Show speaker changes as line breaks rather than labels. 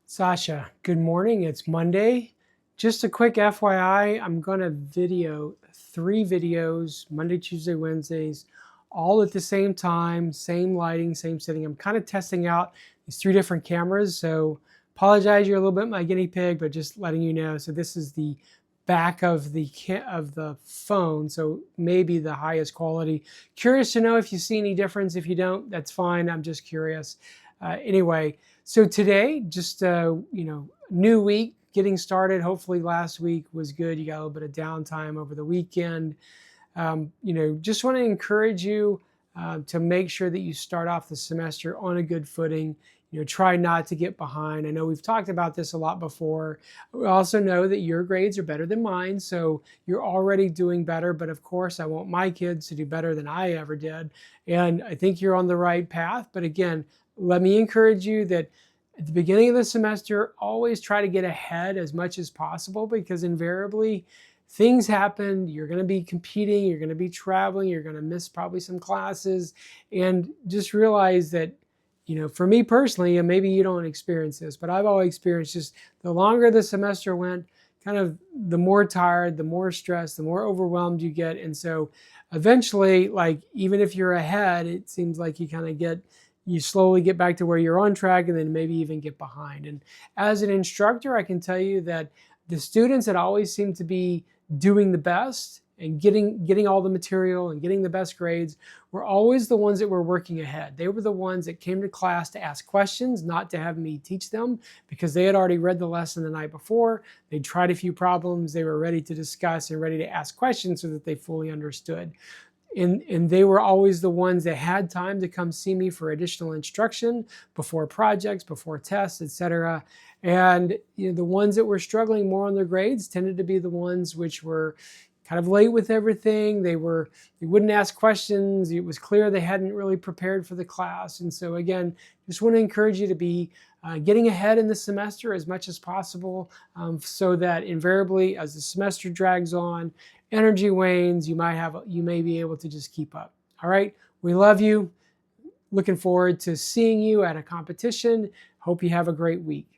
Sasha, good morning. It's Monday. Just a quick FYI, I'm going to video 3 videos, Monday, Tuesday, Wednesdays, all at the same time, same lighting, same setting. I'm kind of testing out these 3 different cameras, so apologize you're a little bit my guinea pig, but just letting you know. So this is the back of the phone, so maybe the highest quality. Curious to know if you see any difference. If you don't, that's fine. I'm just curious. Anyway, so today, just new week, getting started. Hopefully last week was good. You got a little bit of downtime over the weekend. Just want to encourage you to make sure that you start off the semester on a good footing. Try not to get behind. I know we've talked about this a lot before. We also know that your grades are better than mine, so you're already doing better. But of course, I want my kids to do better than I ever did. And I think you're on the right path. But again, let me encourage you that at the beginning of the semester, always try to get ahead as much as possible, because invariably things happen. You're going to be competing, you're going to be traveling, you're going to miss probably some classes. And just realize that, for me personally, and maybe you don't experience this, but I've always experienced just the longer the semester went, kind of the more tired, the more stressed, the more overwhelmed you get. And so eventually, like, even if you're ahead, it seems like you slowly get back to where you're on track, and then maybe even get behind. And as an instructor, I can tell you that the students that always seem to be doing the best and getting all the material and getting the best grades were always the ones that were working ahead. They were the ones that came to class to ask questions, not to have me teach them, because they had already read the lesson the night before. They'd tried a few problems. They were ready to discuss and ready to ask questions so that they fully understood. And they were always the ones that had time to come see me for additional instruction before projects, before tests, etc. And the ones that were struggling more on their grades tended to be the ones which were kind of late with everything. They wouldn't ask questions. It was clear they hadn't really prepared for the class. And so again, just want to encourage you to be getting ahead in the semester as much as possible, so that invariably as the semester drags on, energy wanes, you may be able to just keep up. All right, we love you. Looking forward to seeing you at a competition. Hope you have a great week.